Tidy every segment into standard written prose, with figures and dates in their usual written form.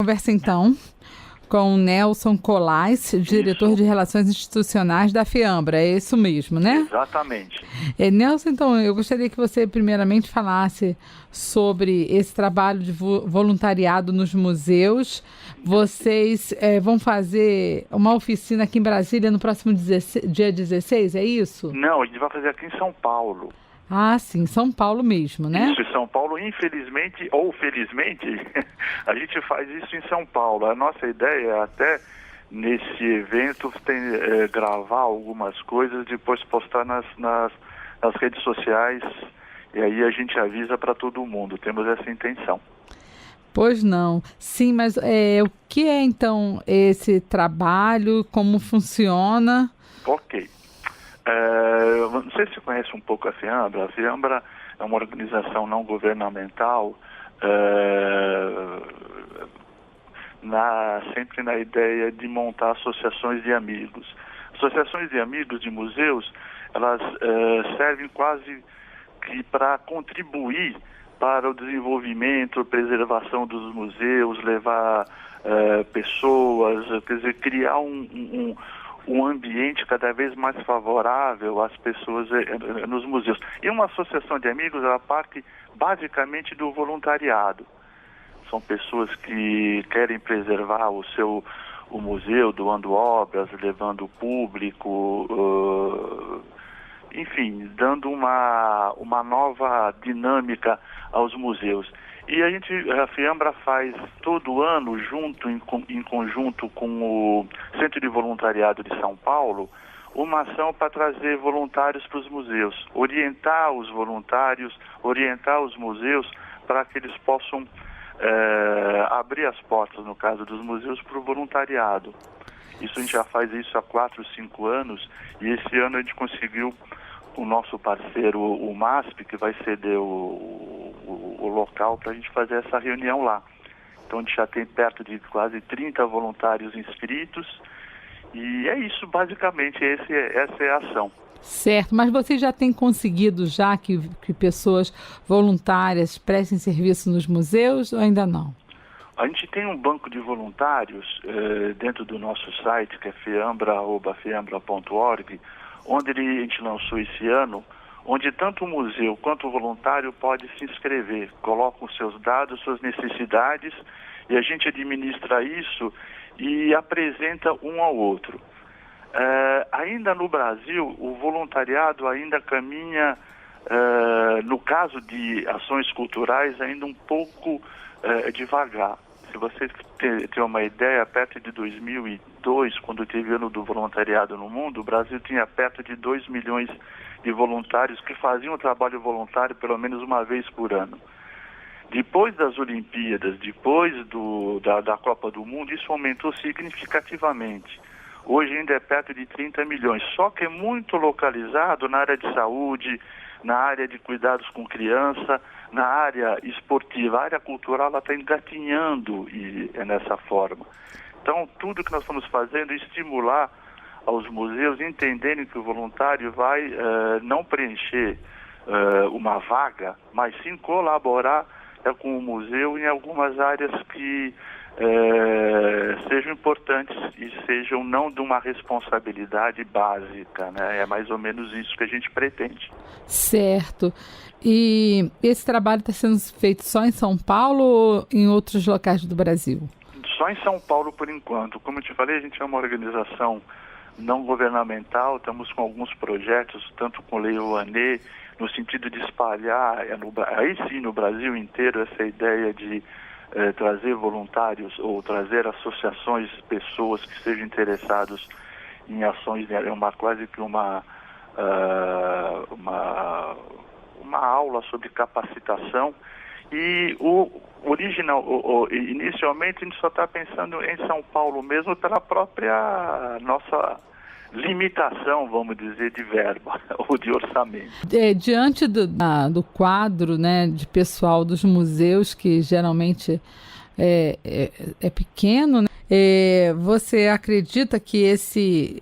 Conversa então com o Nelson Colais, diretor de Relações Institucionais da FEAMBRA, é isso mesmo, né? Exatamente. Nelson, então, eu gostaria que você primeiramente falasse sobre esse trabalho de voluntariado nos museus. Vocês vão fazer uma oficina aqui em Brasília no próximo dia 16, é isso? Não, a gente vai fazer aqui em São Paulo. Ah, sim, São Paulo mesmo, né? Isso, em São Paulo, infelizmente ou felizmente, a gente faz isso em São Paulo. A nossa ideia é até nesse evento gravar algumas coisas, depois postar nas redes sociais, e aí a gente avisa para todo mundo. Temos essa intenção. Pois não. Sim, mas o que é então esse trabalho, como funciona? Ok. Não sei se você conhece um pouco a FEAMBRA. A FEAMBRA é uma organização não governamental, sempre na ideia de montar associações de amigos. Associações de amigos de museus, elas servem quase que para contribuir para o desenvolvimento, preservação dos museus, levar pessoas, quer dizer, criar um ambiente cada vez mais favorável às pessoas nos museus. E uma associação de amigos, ela parte basicamente do voluntariado. São pessoas que querem preservar o museu, doando obras, levando o público, enfim, dando uma nova dinâmica aos museus. E a FEAMBRA faz todo ano, em conjunto com o Centro de Voluntariado de São Paulo, uma ação para trazer voluntários para os museus, orientar os voluntários, orientar os museus para que eles possam abrir as portas, no caso dos museus, para o voluntariado. Isso a gente já faz isso há 4, 5 anos, e esse ano a gente conseguiu o nosso parceiro, o MASP, que vai ceder o local para a gente fazer essa reunião lá. Então a gente já tem perto de quase 30 voluntários inscritos, e é isso basicamente, essa é a ação. Certo, mas vocês já têm conseguido já que pessoas voluntárias prestem serviço nos museus ou ainda não? A gente tem um banco de voluntários dentro do nosso site, que é feambra.org, onde a gente lançou esse ano, onde tanto o museu quanto o voluntário pode se inscrever, colocam seus dados, suas necessidades, e a gente administra isso e apresenta um ao outro. Ainda no Brasil, o voluntariado ainda caminha, no caso de ações culturais, ainda um pouco devagar. Se você ter uma ideia, perto de 2002, quando teve o ano do voluntariado no mundo, o Brasil tinha perto de 2 milhões de voluntários que faziam o trabalho voluntário pelo menos uma vez por ano. Depois das Olimpíadas, depois da Copa do Mundo, isso aumentou significativamente. Hoje ainda é perto de 30 milhões, só que é muito localizado na área de saúde, na área de cuidados com criança, na área esportiva. A área cultural está engatinhando nessa forma. Então, tudo que nós estamos fazendo é estimular aos museus entenderem que o voluntário vai não preencher uma vaga, mas sim colaborar com o museu em algumas áreas que sejam importantes e sejam não de uma responsabilidade básica, né? É mais ou menos isso que a gente pretende. Certo. E esse trabalho está sendo feito só em São Paulo ou em outros locais do Brasil? Só em São Paulo por enquanto. Como eu te falei, a gente é uma organização não governamental, estamos com alguns projetos, tanto com Lei Rouanet, no sentido de espalhar, aí sim no Brasil inteiro, essa ideia de trazer voluntários ou trazer associações, pessoas que estejam interessados em ações, quase que uma aula sobre capacitação. E inicialmente a gente só está pensando em São Paulo mesmo pela própria nossa limitação, vamos dizer, de verba ou de orçamento. Diante do quadro, né, de pessoal dos museus, que geralmente é pequeno, né? Você acredita que esse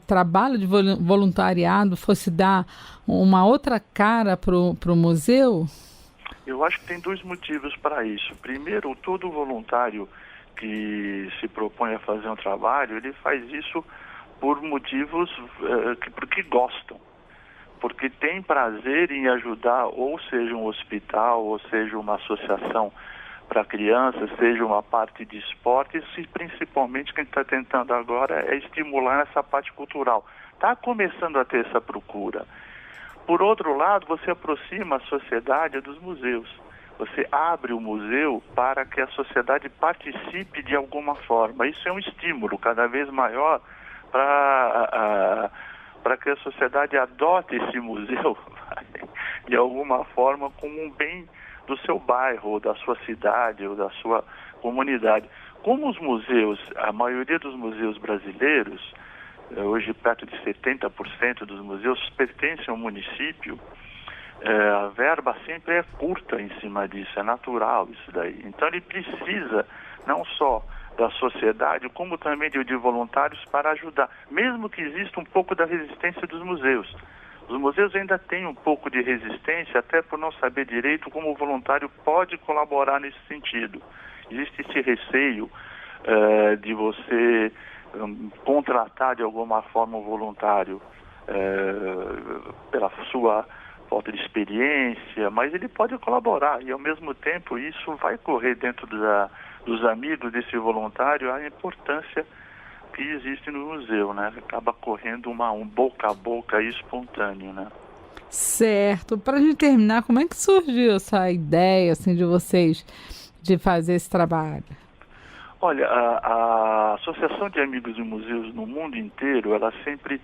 trabalho de voluntariado fosse dar uma outra cara para o museu? Eu acho que tem 2 motivos para isso. Primeiro, todo voluntário que se propõe a fazer um trabalho, ele faz isso por motivos porque gostam, porque tem prazer em ajudar, ou seja um hospital, ou seja uma associação para crianças, seja uma parte de esportes, e principalmente quem está tentando agora é estimular essa parte cultural. Está começando a ter essa procura. Por outro lado, você aproxima a sociedade dos museus. Você abre o museu para que a sociedade participe de alguma forma. Isso é um estímulo cada vez maior para que a sociedade adote esse museu de alguma forma como um bem do seu bairro, ou da sua cidade, ou da sua comunidade. Como os museus, a maioria dos museus brasileiros, hoje perto de 70% dos museus pertencem ao município, a verba sempre é curta em cima disso, é natural isso daí. Então ele precisa não só da sociedade, como também de voluntários para ajudar, mesmo que exista um pouco da resistência dos museus. Os museus ainda têm um pouco de resistência, até por não saber direito como o voluntário pode colaborar nesse sentido. Existe esse receio de você contratar de alguma forma um voluntário pela sua falta de experiência, mas ele pode colaborar e ao mesmo tempo isso vai correr dentro dos amigos desse voluntário a importância que existe no museu, né? Acaba correndo um boca a boca espontâneo, né? Certo. Para a gente terminar, como é que surgiu essa ideia assim, de vocês de fazer esse trabalho? Olha, a Associação de Amigos de Museus no mundo inteiro, ela sempre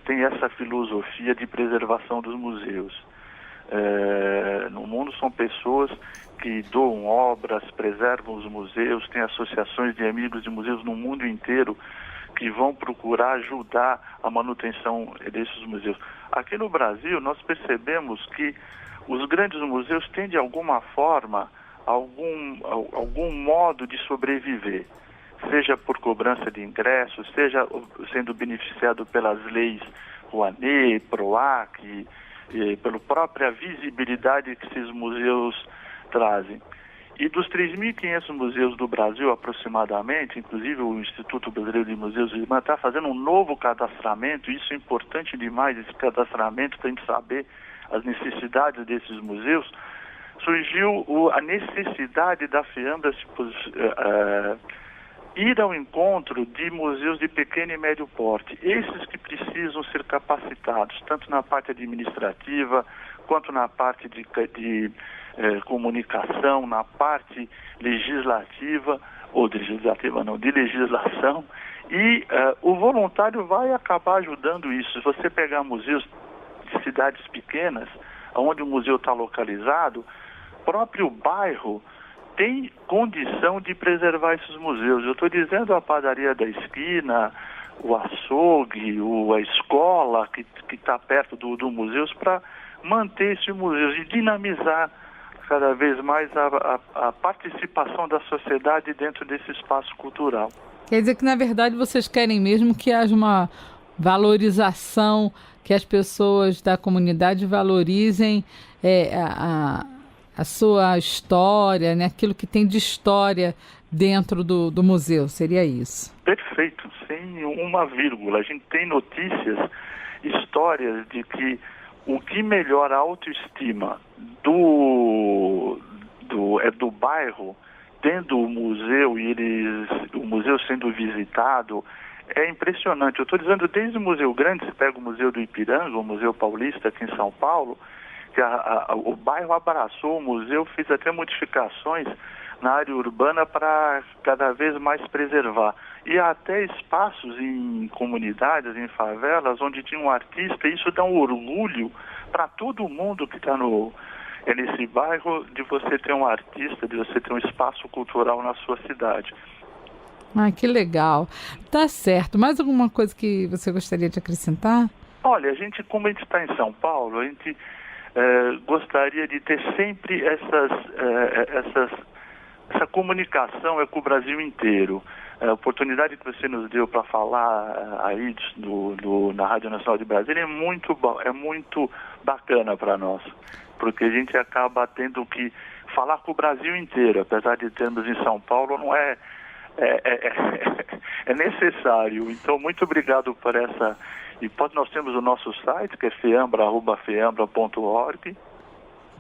tem essa filosofia de preservação dos museus. No mundo são pessoas que doam obras, preservam os museus, tem associações de amigos de museus no mundo inteiro que vão procurar ajudar a manutenção desses museus. Aqui no Brasil, nós percebemos que os grandes museus têm, de alguma forma, algum modo de sobreviver, seja por cobrança de ingressos, seja sendo beneficiado pelas leis Rouanet, PROAC, pela própria visibilidade que esses museus trazem. E dos 3.500 museus do Brasil, aproximadamente, inclusive o Instituto Brasileiro de Museus está fazendo um novo cadastramento, isso é importante demais, esse cadastramento, para a gente saber as necessidades desses museus. Surgiu a necessidade da FEAMBRA ir ao encontro de museus de pequeno e médio porte, esses que precisam ser capacitados, tanto na parte administrativa, quanto na parte de comunicação, na parte legislativa, de legislação, e o voluntário vai acabar ajudando isso. Se você pegar museus de cidades pequenas, onde o museu está localizado, o próprio bairro tem condição de preservar esses museus. Eu estou dizendo a padaria da esquina, o açougue, a escola que está perto do museu, para manter esse museu e dinamizar cada vez mais a participação da sociedade dentro desse espaço cultural. Quer dizer que, na verdade, vocês querem mesmo que haja uma valorização, que as pessoas da comunidade valorizem a sua história, né? Aquilo que tem de história dentro do museu, seria isso? Perfeito, sem uma vírgula. A gente tem notícias, histórias de que o que melhora a autoestima do bairro, tendo o museu e o museu sendo visitado, é impressionante. Eu estou dizendo desde o Museu Grande, você pega o Museu do Ipiranga, o Museu Paulista aqui em São Paulo, que o bairro abraçou o museu, fez até modificações na área urbana para cada vez mais preservar. E há até espaços em comunidades, em favelas, onde tinha um artista, e isso dá um orgulho para todo mundo que está nesse bairro, de você ter um artista, de você ter um espaço cultural na sua cidade. Ah, que legal. Tá certo. Mais alguma coisa que você gostaria de acrescentar? Olha, como a gente está em São Paulo, a gente gostaria de ter sempre essa comunicação com o Brasil inteiro. A oportunidade que você nos deu para falar aí na Rádio Nacional de Brasília é muito bacana para nós, porque a gente acaba tendo que falar com o Brasil inteiro, apesar de termos em São Paulo, não é necessário. Então, muito obrigado por essa. E nós temos o nosso site, que é feambra.org.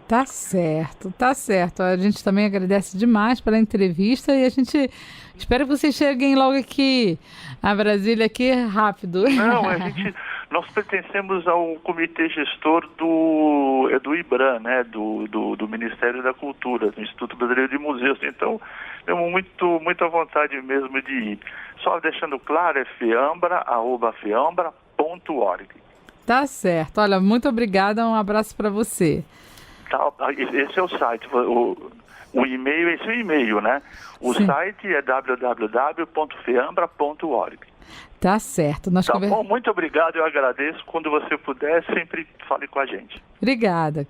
Tá certo, tá certo. A gente também agradece demais pela entrevista e a gente espera que vocês cheguem logo aqui a Brasília aqui rápido. Não, nós pertencemos ao comitê gestor do IBRAM, né, do Ministério da Cultura, do Instituto Brasileiro de Museus. Então, temos muita vontade mesmo de ir. Só deixando claro, é feambra.org. Tá certo. Olha, muito obrigada, um abraço para você. Tá, esse é o site, o e-mail, esse é o e-mail, né? O Sim. site é www.feambra.org. Tá certo. Bom, muito obrigado, eu agradeço. Quando você puder, sempre fale com a gente. Obrigada.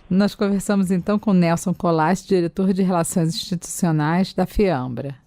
Nós conversamos então com Nelson Colás, diretor de Relações Institucionais da FEAMBRA.